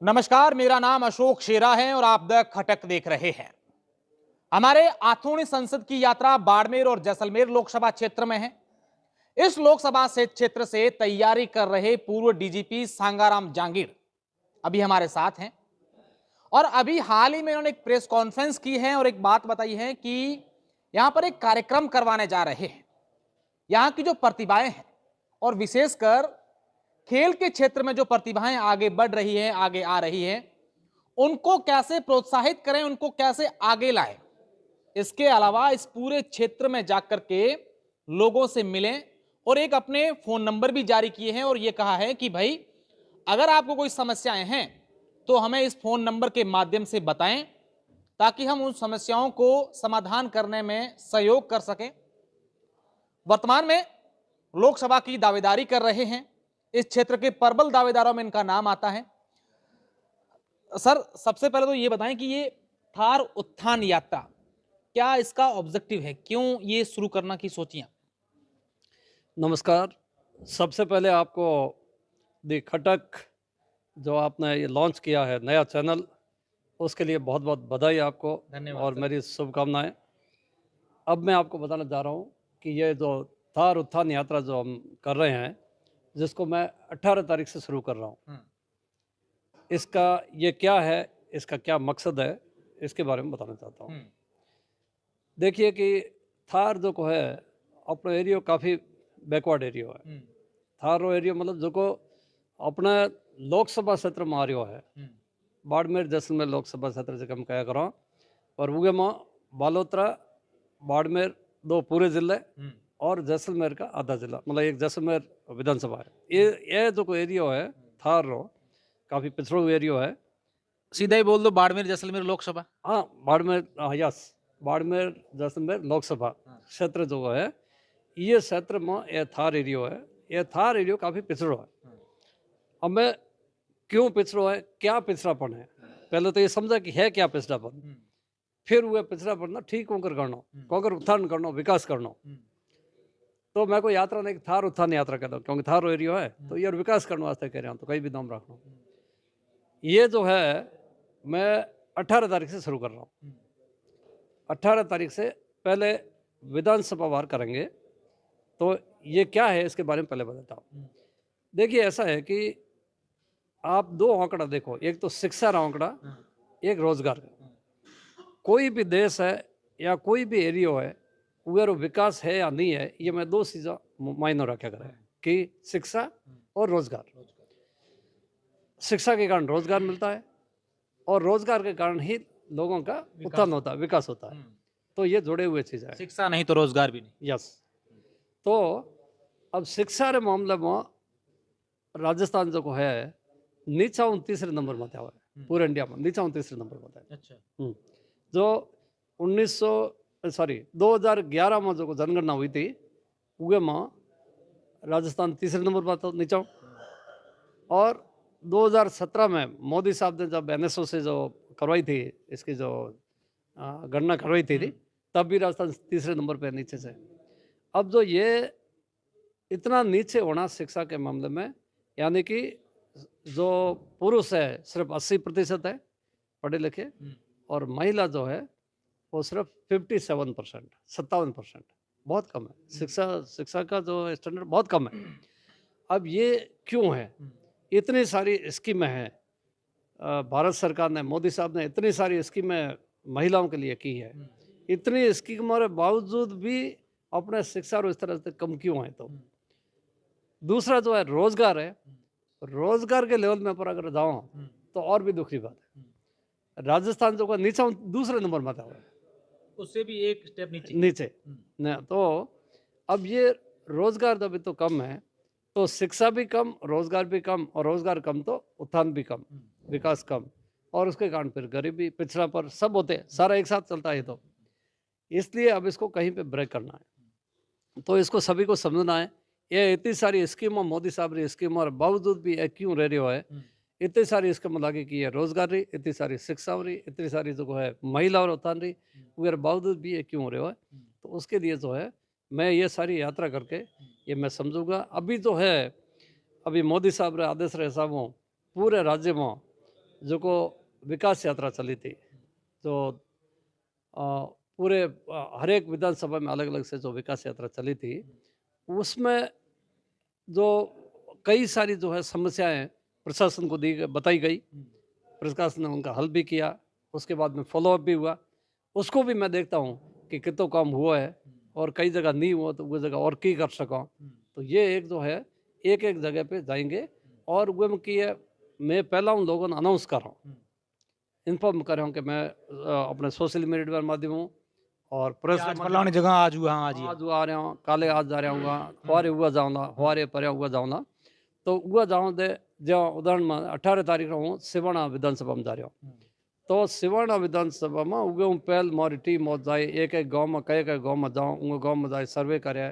नमस्कार, मेरा नाम अशोक शेरा है और आप द खटक देख रहे हैं। हमारे आथोनी संसद की यात्रा बाड़मेर और जैसलमेर लोकसभा क्षेत्र में है। इस लोकसभा से क्षेत्र से तैयारी कर रहे पूर्व डीजीपी सांगाराम जांगीर अभी हमारे साथ हैं और अभी हाल ही में उन्होंने एक प्रेस कॉन्फ्रेंस की है और एक बात बताई है कि यहां पर एक कार्यक्रम करवाने जा रहे हैं। यहां की जो प्रतिभाएं हैं और विशेषकर खेल के क्षेत्र में जो प्रतिभाएं आगे बढ़ रही हैं, आगे आ रही हैं, उनको कैसे प्रोत्साहित करें, उनको कैसे आगे लाएं। इसके अलावा इस पूरे क्षेत्र में जाकर के लोगों से मिलें और एक अपने फोन नंबर भी जारी किए हैं और यह कहा है कि भाई अगर आपको कोई समस्याएं हैं तो हमें इस फोन नंबर के माध्यम से बताएं ताकि हम उन समस्याओं को समाधान करने में सहयोग कर सकें। वर्तमान में लोकसभा की दावेदारी कर रहे हैं। इस क्षेत्र के प्रबल दावेदारों में इनका नाम आता है। सर, सबसे पहले तो ये बताएं कि ये थार उत्थान यात्रा क्या इसका ऑब्जेक्टिव है, क्यों ये शुरू करना की सोचियां? नमस्कार। सबसे पहले आपको दी खटक जो आपने ये लॉन्च किया है नया चैनल, उसके लिए बहुत बहुत बधाई आपको धन्यवाद और सर। मेरी शुभकामनाएं। अब मैं आपको बताना चाह रहा हूँ कि ये जो थार उत्थान यात्रा जो हम कर रहे हैं, जिसको मैं 18 तारीख से शुरू कर रहा हूँ, इसका ये क्या है, इसका क्या मकसद है, इसके बारे में बताना चाहता हूँ। देखिए कि थार जो को है अपना एरिया काफ़ी बैकवर्ड एरिया है। थार रो एरिया मतलब जो को अपने लोकसभा क्षेत्र में आ रहा है, बाड़मेर जैसलमेर लोकसभा क्षेत्र से कम कया करो, पर उगे में बालोतरा बाड़मेर दो पूरे जिले और जैसलमेर का आधा जिला, मतलब एक जैसलमेर विधानसभा है। ये जो को एरिया है थार रो काफ़ी पिछड़ो एरिया है। सीधा ही बोल दो, बाड़मेर जैसलमेर लोकसभा। हाँ, बाड़मेर, हाँ यस, बाड़मेर जैसलमेर लोकसभा क्षेत्र जो है, ये क्षेत्र में ये थार एरिया है। ये थार एरिया काफ़ी पिछड़ो है। अब मैं क्यों पिछड़ो है, क्या पिछड़ापन है, पहले तो ये समझा कि है क्या पिछड़ापन, फिर वह पिछड़ापन ना ठीक होकर करना, कोकर उत्थान करना, विकास करना। तो मैं को यात्रा नहीं, थार उत्थान यात्रा कहता हूँ, क्योंकि थार एरिया है तो यार विकास करने वास्ते कह रहा हूँ, तो कहीं भी नाम रखना। ये जो है मैं 18 तारीख से शुरू कर रहा हूँ। 18 तारीख से पहले विधानसभा वार करेंगे। तो ये क्या है इसके बारे में पहले बताता हूँ। देखिए ऐसा है कि आप दो आंकड़ा देखो, एक तो शिक्षा का आंकड़ा, एक रोजगार का। कोई भी देश है या कोई भी एरिया है, उधर विकास है या नहीं है, ये मैं दो चीज़ें मायने रखा करें कि शिक्षा और रोजगार। शिक्षा के कारण रोजगार मिलता है और रोजगार के कारण ही लोगों का उत्थान होता है, विकास होता है। तो ये जुड़े हुए चीज़ें हैं। शिक्षा नहीं तो रोजगार भी नहीं। यस। तो अब शिक्षा के मामले में राजस्थान जो को है नीचा तीसरे नंबर में था, पूरे इंडिया में नीचा तीसरे नंबर में था। अच्छा। जो 2011 में जो जनगणना हुई थी, उगे में राजस्थान तीसरे नंबर पर था नीचा। और 2017 में मोदी साहब ने जब एनएसओ से जो करवाई थी, इसकी जो गणना करवाई थी, तब भी राजस्थान तीसरे नंबर पे नीचे से। अब जो ये इतना नीचे होना शिक्षा के मामले में, यानी कि जो पुरुष है सिर्फ 80% है पढ़े लिखे, और महिला जो है वो सिर्फ 57%, 57%, बहुत कम है। शिक्षा का जो स्टैंडर्ड बहुत कम है। अब ये क्यों है? इतनी सारी स्कीमें हैं, भारत सरकार ने, मोदी साहब ने इतनी सारी स्कीमें महिलाओं के लिए की है। इतनी स्कीमों के बावजूद भी अपने शिक्षा इस तरह से कम क्यों है? तो दूसरा जो है रोजगार है, रोजगार के लेवल में पर अगर जाओ तो और भी दुखी बात है। राजस्थान जो का नीचा दूसरे नंबर में था, उससे भी एक स्टेप नीचे नीचे न। तो अब ये रोजगार जब तो कम है तो शिक्षा भी कम, रोजगार भी कम, और रोजगार कम तो उत्थान भी कम, विकास कम, और उसके कारण फिर गरीबी, पिछड़ा पर सब होते हैं, सारा एक साथ चलता है। तो इसलिए अब इसको कहीं पे ब्रेक करना है, तो इसको सभी को समझना है। ये इतनी सारी स्कीमों, मोदी साहब की स्कीम और बावजूद भी ये क्यों रह रही है? इतनी सारी स्कीम लागू की है, रोजगार रही, इतनी सारी शिक्षा रही, इतनी सारी जो है महिला और उत्थान रही, उधर बावजूद भी ये क्यों हो रहा है? तो उसके लिए जो है मैं ये सारी यात्रा करके ये मैं समझूंगा। अभी जो है, अभी मोदी साहब रे आदेश रे हिसाब पूरे राज्य में जो को विकास यात्रा चली थी, जो पूरे हर एक विधानसभा में अलग अलग से जो विकास यात्रा चली थी, उसमें जो कई सारी जो है समस्याएं प्रशासन को बताई गई, प्रशासन ने उनका हल भी किया, उसके बाद में फॉलोअप भी हुआ। उसको भी मैं देखता हूँ कि कितना काम हुआ है और कई जगह नहीं हुआ तो वो जगह और की कर सका। तो ये एक जो है एक एक जगह पे जाएंगे और वो में कि मैं पहला उन लोगों ने अनाउंस कर रहा हूँ, इन्फॉर्म कर रहा हूँ कि मैं अपने सोशल मीडिया माध्यमों और प्रेस आज फलानी जगह आज हुआ, हाँ आज आज आ रहा हूँ, काले आज जा रहा हूँ, हुआरे हुआ जाऊँगा, हुआरे पर हुआ जाऊँगा। तो हुआ जाऊँ दे जो उदाहरण में 18 तारीख हूँ सिवाना विधानसभा में जा रहा हूँ। तो सिवाना विधानसभा में उगे हूँ पहल मारी टीम और जाए एक एक गांव में कई कई गांव में जाऊँ, उन गांव में जाए सर्वे करे,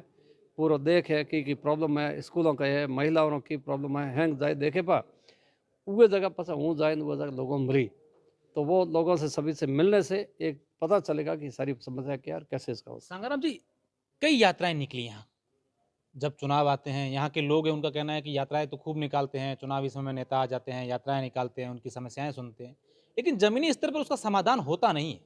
पूरा देखे की प्रॉब्लम है, स्कूलों का है, महिलाओं की प्रॉब्लम है, हैंग जाए देखे पा उगे जगह पसा हूँ जाए वो जगह लोगों में मिली। तो वो लोगों से सभी से मिलने से एक पता चलेगा कि सारी समस्या क्या है और कैसे इसका हो। संग्राम जी, कई यात्राएं निकली यहाँ, जब चुनाव आते हैं यहाँ के लोग हैं उनका कहना है कि यात्राएं तो खूब निकालते हैं, चुनावी समय में नेता आ जाते हैं, यात्राएं निकालते हैं, उनकी समस्याएं सुनते हैं, लेकिन जमीनी स्तर पर उसका समाधान होता नहीं है।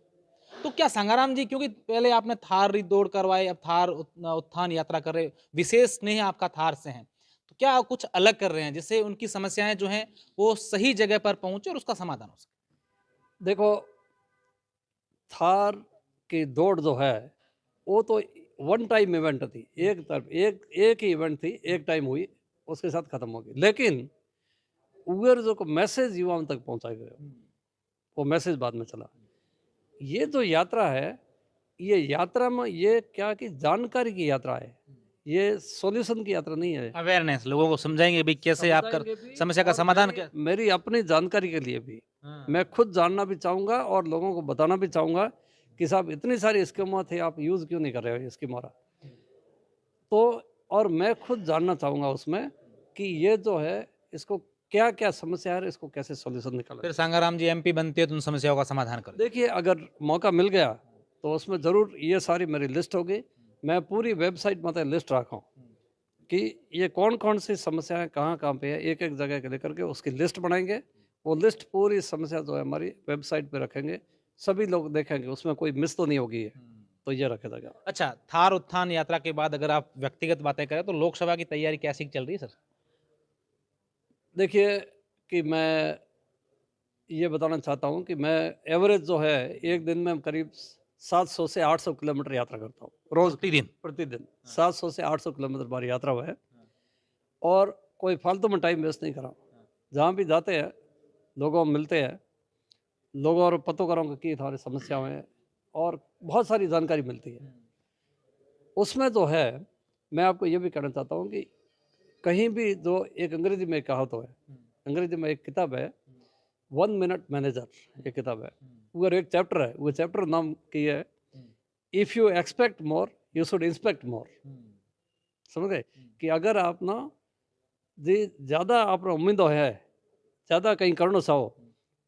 तो क्या संग्राम जी, क्योंकि पहले आपने थार दौड़ करवाई, अब थार उत्थान यात्रा कर रहे, विशेष स्नेह आपका थार से है, तो क्या आप कुछ अलग कर रहे हैं जिससे उनकी समस्याएं जो हैं वो सही जगह पर पहुंचे और उसका समाधान हो सके? देखो, थार की दौड़ जो है वो तो वन टाइम इवेंट थी, एक तरफ एक ही इवेंट थी, एक टाइम हुई, उसके साथ खत्म हो गई। लेकिन उगर जो को मैसेज युवाओं तक पहुंचाया गया, वो मैसेज बाद में चला। ये जो यात्रा है, ये यात्रा में ये क्या कि जानकारी की यात्रा है, ये सॉल्यूशन की यात्रा नहीं है। अवेयरनेस, लोगों को समझाएंगे भी कैसे आप कर समझाएंगे भी समस्या का और समाधान क्या। मेरी अपनी जानकारी के लिए भी मैं खुद जानना भी चाहूँगा और लोगों को बताना भी चाहूँगा कि साहब इतनी सारी स्कीमें थे, आप यूज़ क्यों नहीं कर रहे हो स्कीम वाला। तो और मैं खुद जानना चाहूँगा उसमें कि ये जो है इसको क्या क्या समस्या है, इसको कैसे सॉल्यूशन निकाला। फिर संग्राम जी एमपी बनते हैं तो उन समस्याओं का समाधान करें। देखिए, अगर मौका मिल गया तो उसमें ज़रूर ये सारी मेरी लिस्ट होगी। मैं पूरी वेबसाइट में लिस्ट रखा हूँ कि ये कौन कौन सी समस्याएं कहाँ कहाँ पे है, एक एक जगह के लेकर के उसकी लिस्ट बनाएंगे। वो लिस्ट पूरी समस्या जो है हमारी वेबसाइट पे रखेंगे, सभी लोग देखेंगे, उसमें कोई मिस तो नहीं होगी है, तो ये रखे जाएगा। अच्छा, थार उत्थान यात्रा के बाद अगर आप व्यक्तिगत बातें करें तो लोकसभा की तैयारी कैसी चल रही है सर? देखिए कि मैं ये बताना चाहता हूँ कि मैं एवरेज जो है एक दिन में करीब 700 से 800 किलोमीटर यात्रा करता हूँ रोज प्रतिदिन 700 से 800 किलोमीटर बार यात्रा हुआ है और कोई फालतू में टाइम वेस्ट नहीं करा। जहाँ भी जाते हैं लोगों में मिलते हैं, लोगों और पता करूँगा कि थारी समस्याएं हैं और बहुत सारी जानकारी मिलती है। उसमें जो है मैं आपको ये भी कहना चाहता हूँ कि कहीं भी जो एक अंग्रेजी में कहावत है, अंग्रेजी में एक किताब है 1 मिनट मैनेजर, एक किताब है, वो एक चैप्टर है, वो चैप्टर नाम की है if you expect more you should inspect more. समझ गए कि अगर आप ना जी ज़्यादा आप उम्मीद है, ज़्यादा कहीं करना चाहो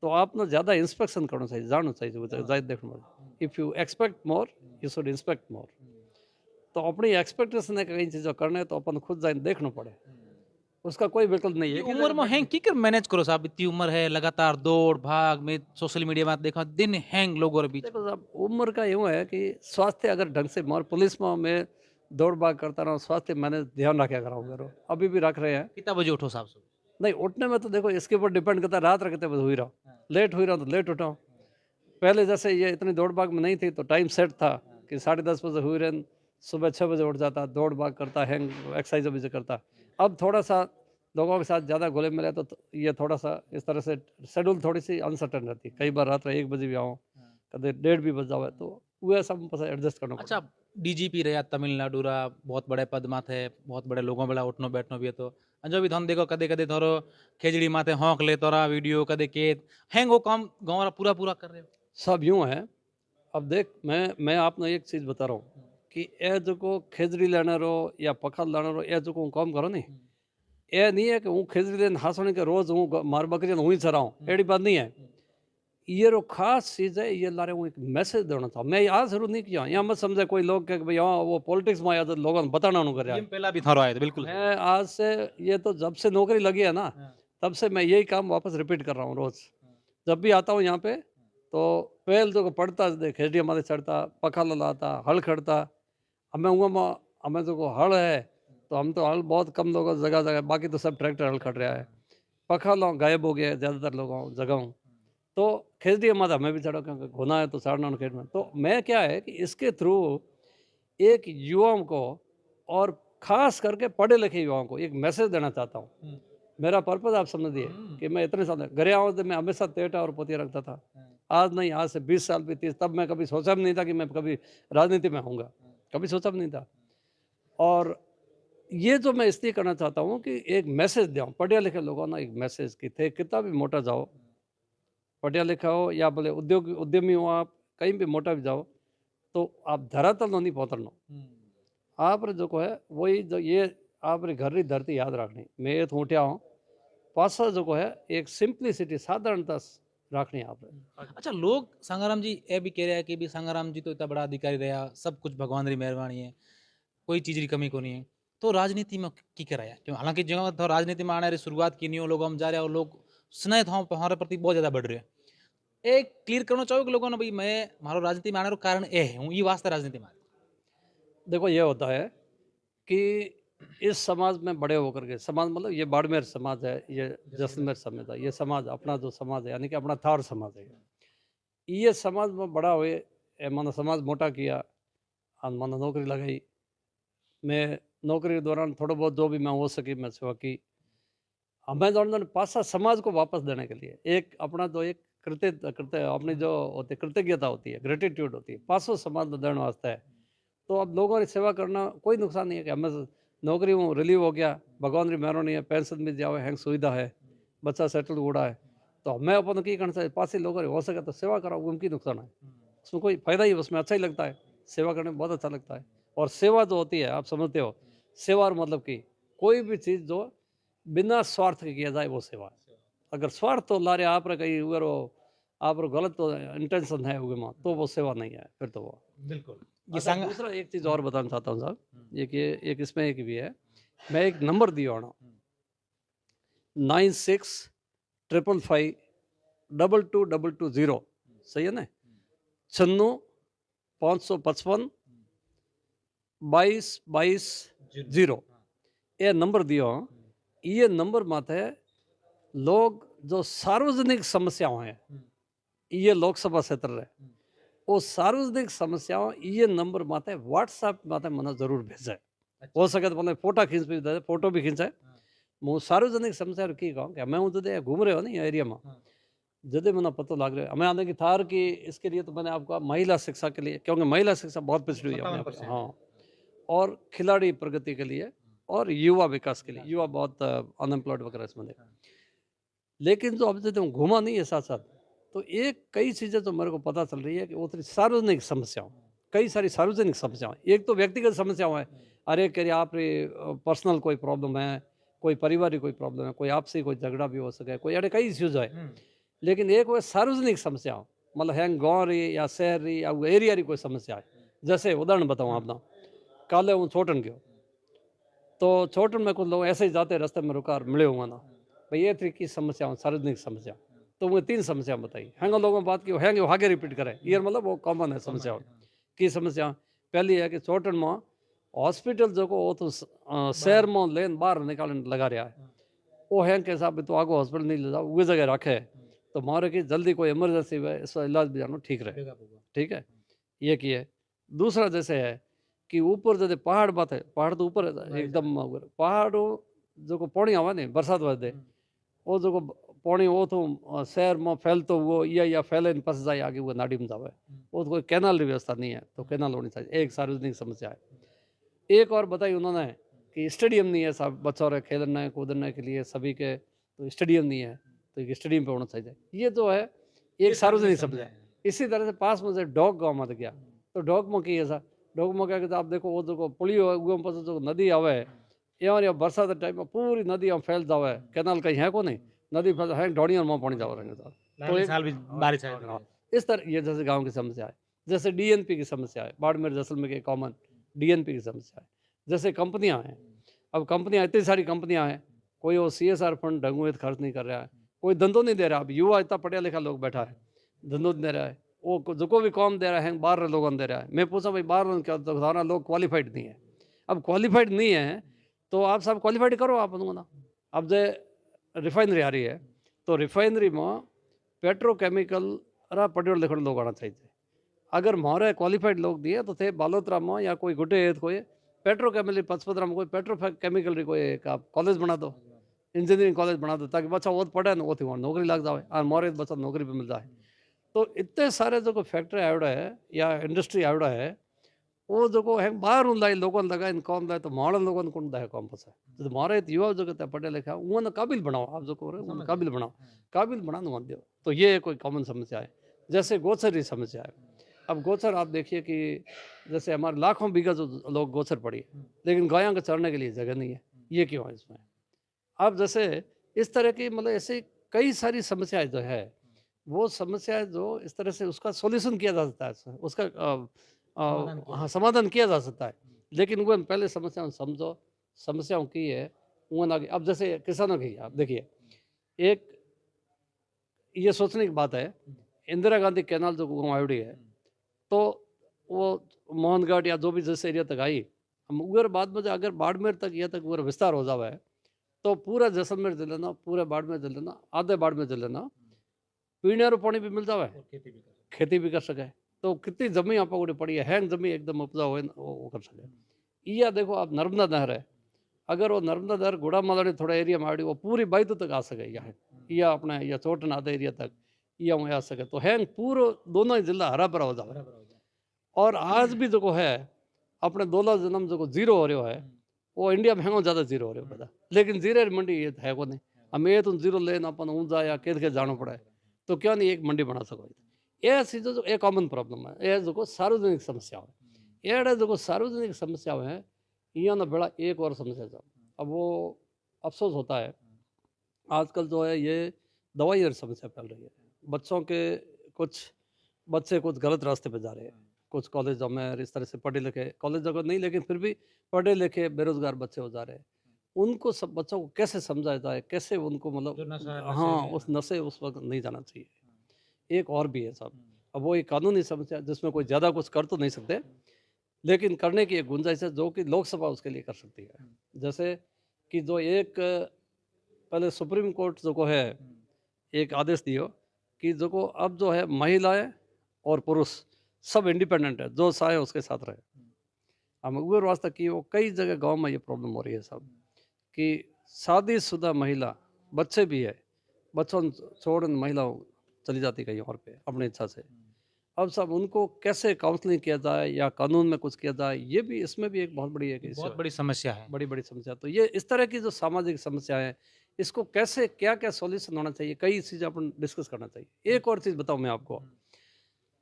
तो आप ना ज़्यादा इंस्पेक्शन करना चाहिए, जानना चाहिए वो ज़्यादा देखना। If you expect more you should inspect more. तो अपनी एक्सपेक्टेशन है कई चीज़ें करने तो अपन खुद जाए देखना पड़े, उसका कोई विकल्प नहीं है। उम्र में हैंग की कर मैनेज करो साहब, इतनी उम्र है, लगातार दौड़ भाग में सोशल मीडिया में देखा दिन हैंग लोगों के बीच। देखो साहब, उम्र का यूँ है कि स्वास्थ्य अगर ढंग से मार पुलिस में मैं दौड़ भाग करता रहा, स्वास्थ्य मैंने ध्यान रखा करा हूँ मेरा, अभी भी रख रहे हैं। कितना बजे उठो साहब? नहीं उठने में तो देखो इसके ऊपर डिपेंड करता है, रात रखते हुए हुई रहा, लेट हुई रहा तो लेट उठाऊँ। पहले जैसे ये इतनी दौड़ भाग में नहीं थी तो टाइम सेट था कि 10:30 बजे हुई रहे, सुबह 6 बजे उठ जाता, दौड़ भाग करता, हैंग एक्सरसाइज भी करता। अब थोड़ा सा लोगों के साथ ज़्यादा घुले मिले तो ये थोड़ा सा इस तरह से शेड्यूल थोड़ी सी अनसर्टन रहती है। कई बार रात 1 बजे भी आऊँ, कभी 1:30 भी बज जावे, तो वो सब एडजस्ट करना पड़ता। अच्छा, डीजीपी रहा तमिलनाडु रा, बहुत बड़े पद माथे, बहुत बड़े लोगों बेला उठनो बैठनो भी है तो जो भी थोन देखो कदे कदे थोरो खेजड़ी माथे हौंक ले तोरा वीडियो कदे के हैंग वो काम गाँव पूरा पूरा कर रहे हो। सब यूँ है। अब देख मैं आपने एक चीज़ बता रहा हूँ कि ए जो को खेजड़ी लेने रो या पखाल लेने रो, ए जो को काम करो नहीं, ये नहीं है कि हूँ खेजड़ी लेने हासने के रोज हूँ मार बकरी हूँ ही चराऊँ, एड़ी बात नहीं है। ये रो खास चीज़ है, ये लारे हूँ एक मैसेज देना था। मैं आज शुरू नहीं किया, यहाँ मत समझे कोई लोग के भाई हाँ वो पॉलिटिक्स में आया तो लोगों ने बताना नहीं कर रहा है। पहला भी थारो आए थे बिल्कुल। मैं आज से ये तो जब से नौकरी लगी है ना तब से मैं यही काम वापस रिपीट कर रहा हूँ रोज। जब भी आता हूँ यहाँ पे तो पहल जो पड़ता खेड़ी हमारे चढ़ता पखा लाता हल खड़ता हमें हुआ हमें जो हल है तो हम तो हल बहुत कम लोगों जगह जगह बाकी तो सब ट्रैक्टर हल खड़ रहा है पखा लो गायब हो गया ज़्यादातर लोगों जगहों तो खेड़ी हमारा हमें भी चढ़ो क्योंकि घुना है तो चढ़ना खेत में तो मैं क्या है कि इसके थ्रू एक युवाओं को और खास करके पढ़े लिखे युवाओं को एक मैसेज देना चाहता हूँ मेरा पर्पज आप समझ दिए कि मैं इतने साल घरे आऊँ तो मैं हमेशा तेटा और पोतिया रखता था आज नहीं आज से 20 साल भी 30 तब मैं कभी सोचा भी नहीं था कि मैं कभी राजनीति में आऊँगा कभी सोचा भी नहीं था और ये जो मैं इसलिए करना चाहता हूँ कि एक मैसेज दूँ पढ़े लिखे लोगों ना एक मैसेज कि थे कितना भी मोटा जाओ पढ़ा लिखा हो या बोले उद्यमी हो आप कहीं भी मोटा भी जाओ तो आप धरातल नहीं पहुँचना आप जो को है वही जो ये आप घर री धरती याद रखनी मैं ये उठ्या हूँ पासा जो को है एक सिंप्लिसिटी साधारणता रखनी आप अच्छा लोग संगाराम जी ये भी कह रहे हैं कि भी संगाराम जी तो इतना बड़ा अधिकारी रहा सब कुछ भगवान री मेहरबानी है कोई चीज की कमी को नहीं है तो राजनीति में की कराया क्यों हालांकि जो तो राजनीति में आने री शुरुआत की नहीं हो लोग हम जा रहे हैं और लोग स्नेह था हमारे प्रति बहुत ज्यादा बढ़ रहे हैं एक क्लियर करना चाहो कि लोगों ने भाई मैं मारो राजनीति में आने का कारण ये है हूँ ये वास्ते राजनीति में देखो ये होता है कि इस समाज में बड़े होकर के समाज मतलब ये बाड़मेर समाज है ये जैसलमेर समाज है ये समाज अपना जो समाज है यानी कि अपना थार समाज है ये समाज में बड़ा हुए मानो समाज मोटा किया और मानो नौकरी लगाई मैं नौकरी के दौरान थोड़ा बहुत जो भी मैं हो सकी मैं सेवा की हमें जो पासा समाज को वापस देने के लिए एक अपना जो एक कृत्य अपनी जो होती कृतज्ञता होती है ग्रेटिट्यूड होती है पासो समाज में देने वास्ते है तो अब लोगों की सेवा करना कोई नुकसान नहीं है कि हमें नौकरी में रिलीव हो गया भगवान की मेहरबानी है पेंशन भी जाओ हैंग सुविधा है बच्चा सेटल हुआ है तो हमें अपन की करना चाहिए पास ही लोगों हो सके तो सेवा कराओ उनकी नुकसान है उसमें कोई फायदा ही उसमें अच्छा ही लगता है सेवा करने में बहुत अच्छा लगता है और सेवा जो होती है आप समझते हो सेवा और मतलब कि कोई भी चीज़ जो बिना स्वार्थ के किया जाए वो सेवा है अगर स्वार्थ तो ला रहे आप कहीं अगर वो आप गलत तो इंटेंशन है तो वो सेवा नहीं है फिर तो वो बिल्कुल अच्छा दूसरा एक चीज़ और बताना चाहता हूँ साहब एक इसमें एक भी है मैं एक नंबर दिया होना 9655522220 सही है ना 96 555 22 22 ये नंबर दियो ये नंबर माते लोग जो सार्वजनिक समस्याओं हैं ये लोकसभा क्षेत्र है वो सार्वजनिक समस्याओं ये नंबर माते व्हाट्सएप माते मना जरूर भेजे हो सके तो मतलब फोटो खींच भी दे फोटो भी खींचे मैं सार्वजनिक समस्या की कहूँ कि मैं हूँ जदे घूम रहे हो ना एरिया में जदे मैंने पता लग रहा है हमें आने की थार की इसके लिए तो मैंने आपको महिला शिक्षा के लिए क्योंकि महिला शिक्षा बहुत पिछड़ी हुई है अपने आप हाँ और खिलाड़ी प्रगति के लिए और युवा विकास के लिए युवा बहुत अनएम्प्लॉयड वगैरह इसमें लेकिन जो अब जब घूमा नहीं है साथ साथ तो एक कई चीज़ें तो मेरे को पता चल रही है कि वो सार्वजनिक समस्याओं कई सारी सार्वजनिक समस्याएं एक तो व्यक्तिगत समस्याओं है अरे कह आप पर्सनल कोई प्रॉब्लम है कोई पारिवारिक कोई प्रॉब्लम है कोई आपसे कोई झगड़ा भी हो सके कोई अरे कई इश्यूज है लेकिन एक वो सार्वजनिक समस्याओं मतलब है गाँव रही या शहर रही या एरिया रही कोई समस्या है जैसे उदाहरण बताऊँ अपना काले हूँ छोटन गयो तो छोटन में कुछ लोग ऐसे ही जाते रास्ते में रुका मिले हुआ ना भाई ये थी की समस्या सार्वजनिक समस्या तो वो 3 समस्या बताई हैंग लोगों बात की हैंग आगे रिपीट करें ये मतलब वो कॉमन है समस्या की समस्या पहली है कि छोटन में हॉस्पिटल जो को वो तो शहर में लेन बाहर निकालने लगा रहा है वो है के हिसाब तो आगो हॉस्पिटल नहीं ले जाओ वो जगह रखे तो मारे की जल्दी कोई इमरजेंसी हुआ इसका इलाज भी जानो ठीक रहे ठीक है ये की है दूसरा जैसे है कि ऊपर जैसे पहाड़ बात है पहाड़ तो ऊपर है एकदम पहाड़ जो को पानी आवा नहीं बरसात वजदे वो जो पानी वो तो शहर में फैलतो वो या फैले फंस जाए आगे वो नाड़ी में जावे वो तो कोई कैनाल की व्यवस्था नहीं है तो कैनाल होनी चाहिए एक सार्वजनिक समस्या है एक और बताई उन्होंने कि स्टेडियम नहीं है सब बच्चों रहे खेलने कूदने के लिए सभी के तो स्टेडियम नहीं है तो एक स्टेडियम पे होना चाहिए ये तो है एक सार्वजनिक समस्या इसी तरह से पास में से डॉग गाँव में गया तो डॉग में की ऐसा डॉग में क्या कहते आप देखो वो जो पुलियो पास जो नदी आवे या बरसात के टाइम में पूरी नदी फैल जावे कैनाल कहीं है को नहीं नदी फैल है ढोड़िया में पानी जाओ रहेंगे तो एक साल भी बारिश है इस तरह ये जैसे गांव की समस्या है जैसे डीएनपी की समस्या है बाड़मेर जैसलमेर के कॉमन डीएनपी की समस्या है जैसे कंपनियां हैं अब कंपनियां इतनी सारी कंपनियां हैं कोई वो CSR फंड ढंग में खर्च नहीं कर रहा है कोई धंधो नहीं दे रहा। अब युवा इतना पढ़ा लिखा लोग बैठा है, धंधो नहीं दे रहा है। वो जो भी कॉम दे रहा है बाहर लोगों दे रहा है। मैं पूछा भाई बाहर क्या, तो सारा लोग क्वालिफाइड नहीं है। अब क्वालिफाइड नहीं है तो आप सब क्वालिफाइड करो आप ना। अब जो रिफाइनरी आ रही है तो रिफाइनरी में पेट्रोकेमिकल रा पढ़े लिखे लोग आना चाहिए। अगर मारे क्वालिफाइड लोग दिए तो थे बालोतरा में या कोई गुटे कोई पेट्रोकेमिकल पचपदरा में कोई पेट्रोकेमिकल री कोई कॉलेज बना दो, इंजीनियरिंग कॉलेज बना दो, ताकि बच्चा वो पढ़े ना वो थी वहाँ नौकरी लग जाए और मोरे बच्चा नौकरी पे मिल जाए। तो इतने सारे जो फैक्ट्री आवड़ा है या इंडस्ट्री आवड़ा है वो जो है बाहर लाई लोगों लगा इन कौन लाए तो माड़ा लोगों को है कौन पसा तो मारे युवा जो कहते पढ़े लिखा उन काबिल बनाओ। आप जो कहो काबिल बनाओ, काबिल बनाने मत दो। तो ये कोई कॉमन समस्या है। जैसे गोचर की समस्या है। अब गोचर आप देखिए कि जैसे हमारे लाखों बीघा जो लोग गोचर पड़ी है लेकिन गायों को चरने के लिए जगह नहीं है। ये क्यों है इसमें? अब जैसे इस तरह की मतलब ऐसी कई सारी समस्याएं जो है वो समस्याएं जो इस तरह से उसका सॉल्यूशन किया जा सकता है, उसका हाँ समाधान किया जा सकता है। लेकिन वो पहले समस्याओं समझो, समस्याओं की है वो आगे। अब जैसे किसानों की आप देखिए, एक ये सोचने की बात है इंदिरा गांधी कैनाल जो आवड़ी है तो वो मोहनगढ़ या जो भी जिस एरिया तक आई, हम उधर बाद में अगर बाड़मेर तक या तक पूरा विस्तार हो जावा है तो पूरा जैसलमेर जिले ना, पूरे बाड़मेर जिले ना, आधे बाड़मेर जिले ना पीने वाला पानी भी मिल जावे, खेती भी कर सके। तो कितनी जमीन आप पड़ी है, हैंग जमीन एकदम उपजाऊ हो वो कर सके। या देखो आप नर्मदा नहर है, अगर वो नर्मदा नहर गुड़ा मालाड़ी थोड़ा एरिया में आड़ी वो पूरी बाईतों तक आ सके या अपने या चोटन आधे एरिया तक या वहाँ आ सके तो हैंग पूरा दोनों ही जिला हरा भरा हो जाए। और आज भी जो है अपने दोला जन्म जो जीरो हो रहा है वो इंडिया में हैंगो ज़्यादा जीरो हो रहा है पता, लेकिन जीरे मंडी ये है को नहीं। हम ये तो जीरो लेना अपन ऊँचा या केद के जाना पड़ा है तो क्यों नहीं एक मंडी बना सको। ये चीज़ जो एक कॉमन प्रॉब्लम है, ये जो सार्वजनिक समस्या है, ये जो सार्वजनिक समस्या है यहाँ ना बड़ा एक और समस्या था। अब वो अफसोस होता है आजकल जो है ये दवाई और समस्या फैल रही है। बच्चों के कुछ बच्चे कुछ गलत रास्ते पे जा रहे हैं, कुछ कॉलेजों में इस तरह से पढ़े लिखे, कॉलेज जगह नहीं लेकिन फिर भी पढ़े लिखे बेरोजगार बच्चे हो जा रहे हैं। उनको सब बच्चों को कैसे समझाया जाए, कैसे उनको मतलब हाँ उस नशे उस वक्त नहीं जाना चाहिए। एक और भी है साहब, अब वो एक कानूनी समस्या जिसमें कोई ज़्यादा कुछ कर तो नहीं सकते लेकिन करने की एक गुंजाइश है जो कि लोकसभा उसके लिए कर सकती है। जैसे कि जो एक पहले सुप्रीम कोर्ट जो को है एक आदेश दियो कि जो को अब जो है महिलाएं और पुरुष सब इंडिपेंडेंट है, जो चाहे उसके साथ रहे। हम उगर वास्ते की वो कई जगह गांव में ये प्रॉब्लम हो रही है साहब कि शादीशुदा महिला बच्चे भी है, बच्चों छोड़ महिला चली जाती कहीं और पे अपनी इच्छा से। अब सब उनको कैसे काउंसलिंग किया जाए या कानून में कुछ किया जाए, ये भी इसमें भी एक बहुत बड़ी एक बहुत बड़ी समस्या है। बड़ी बड़ी समस्या। तो ये इस तरह की जो सामाजिक समस्या है इसको कैसे क्या क्या सॉल्यूशन होना चाहिए, कई चीज़ें अपन डिस्कस करना चाहिए। एक और चीज़ बताऊं मैं आपको,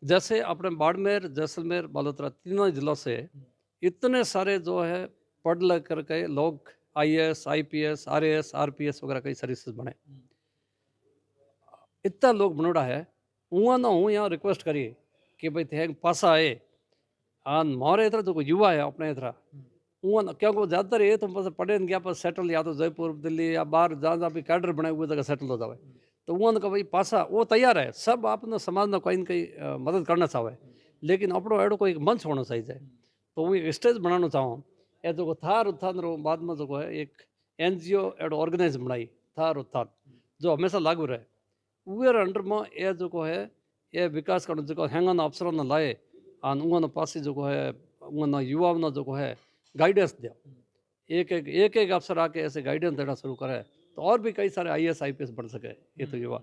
जैसे अपने बाड़मेर, जैसलमेर, बालोतरा तीनों जिलों से इतने सारे जो है पढ़ लिख करके लोग IAS, IPS, RAS, RPS वगैरह कई सर्विसेज बने, इतना लोग बनोड़ा है। हुआ ना हूँ यहाँ रिक्वेस्ट करिए कि भाई थे पासा आए मारे इतना जो युवा है अपने इतना हुआ ना, क्योंकि ज़्यादातर ये तो बस पढ़े गया पर सेटल या तो जयपुर दिल्ली या बाहर जहाँ जहाँ भी कैडर बनाए हुए जगह सेटल हो जाए। तो वहाँ का भाई पासा वो तैयार है, सब आपने समाज में कोई न कोई मदद करना चाहे, लेकिन अपनो एडो कोई मंच होना चाहिए। तो वो एक स्टेज बनाना चाहूँ ए जो थार उत्थान रो बाद में जो है एक NGO एडो ऑर्गेनाइज बनाई थार उत्थान जो हमेशा लागू रहे। उर अंडर में ये जो है ये विकास करना जो हैंगन अफसरों ने लाए और उन पास जो है उन युवाओं ने जो है गाइडेंस दिया। एक अफसर आके ऐसे गाइडेंस देना शुरू करे तो और भी कई सारे IAS IPS बन सके ये तो युवा।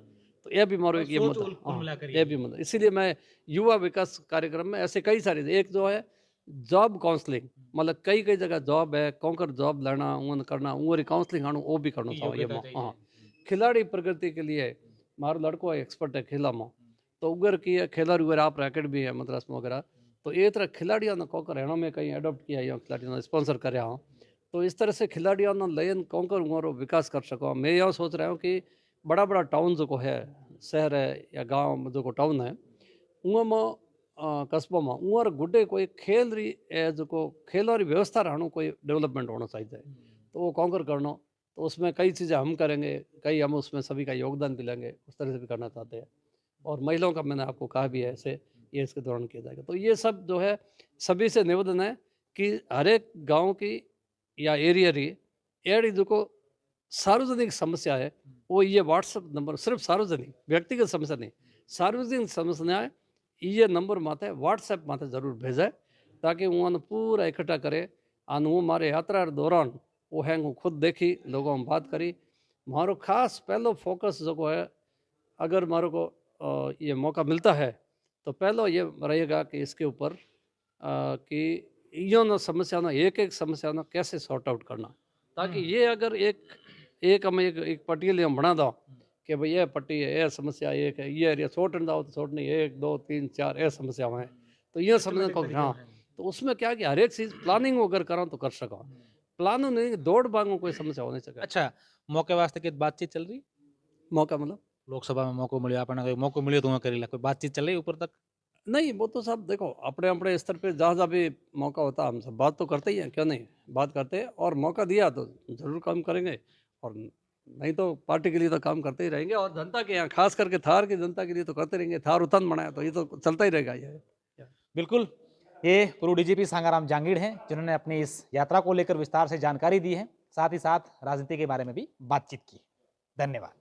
तो ये भी मारो एक ये मत ये भी मत, इसीलिए मैं युवा विकास कार्यक्रम में ऐसे कई सारे, एक जो है जॉब काउंसलिंग, मतलब कई कई जगह जॉब है कौन जॉब लेना उन करना वो काउंसलिंग आना वो भी करना चाहिए। हाँ खिलाड़ी प्रगति के लिए मारो लड़को एक्सपर्ट है खेला में तो उगर की है खिलाड़ी उगर आप रैकेट भी है मद्रास में वगैरह। तो ये तरह खिलाड़ियों ने कौकर रहना में कहीं एडॉप्ट किया या खिलाड़ियों ने स्पॉन्सर कर हूँ। तो इस तरह से खिलाड़ियों ने लेन कौकर उंगरो विकास कर सको। मैं यह सोच रहा हूँ कि बड़ा बड़ा टाउन जो है शहर है या गाँव जो टाउन है उन में कस्बों में उर गुड्डे कोई खेल रही जो खेलों की व्यवस्था रहना कोई डेवलपमेंट होना चाहिए। तो वो कौकर करना तो उसमें कई चीज़ें हम करेंगे, कई हम उसमें सभी का योगदान भी लेंगे, उस तरह से भी करना चाहते हैं। और महिलाओं का मैंने आपको कहा भी है ऐसे, ये इसके दौरान किया जाएगा। तो ये सब जो है सभी से निवेदन है कि हर एक गाँव की या एरिया री एड़ी जो सार्वजनिक समस्या है वो ये व्हाट्सएप नंबर सिर्फ सार्वजनिक व्यक्तिगत समस्या नहीं, सार्वजनिक समस्याएं ये नंबर माथे व्हाट्सएप माथे जरूर भेजे ताकि उन्होंने पूरा इकट्ठा करे। और वो हमारे यात्रा के दौरान वो है वो खुद देखी, लोगों में बात करी। मारो खास पहलो फोकस जो है, अगर मारो को ये मौका मिलता है तो पहलो ये रहेगा कि इसके ऊपर कि यो न समस्या ना एक समस्या ना कैसे सॉर्ट आउट करना, ताकि ये अगर एक हम एक पट्टी हम बना दो कि भाई ये पट्टी है, ये समस्या एक है, ये एरिया छोड़ दाओ तो छोड़ नहीं, 1 2 3 4 ये समस्या है, तो ये समझने को हाँ। तो उसमें क्या कि हर एक चीज़ प्लानिंग अगर करो तो कर सको, प्लान नहीं दौड़ भागो कोई समस्या होनी चाहिए। अच्छा, मौके वास्ते की बातचीत चल रही? मौका मतलब लोकसभा में मौको मिले आपने मौको मिले तो करेला कोई बातचीत चल रही ऊपर तक? नहीं, वो तो सब देखो अपने अपने स्तर पे जहाँ जहाँ भी मौका होता है हम सब बात तो करते ही हैं, क्यों नहीं बात करते हैं। और मौका दिया तो जरूर काम करेंगे, और नहीं तो पार्टी के लिए तो काम करते ही रहेंगे। और जनता के यहाँ खास करके थार की जनता के लिए तो करते रहेंगे। थार उतन बनाया तो ये तो चलता ही रहेगा ये। बिल्कुल, ये पूर्व डीजीपी सांगाराम जांगीड़ हैं जिन्होंने अपनी इस यात्रा को लेकर विस्तार से जानकारी दी है, साथ ही साथ राजनीति के बारे में भी बातचीत की। धन्यवाद।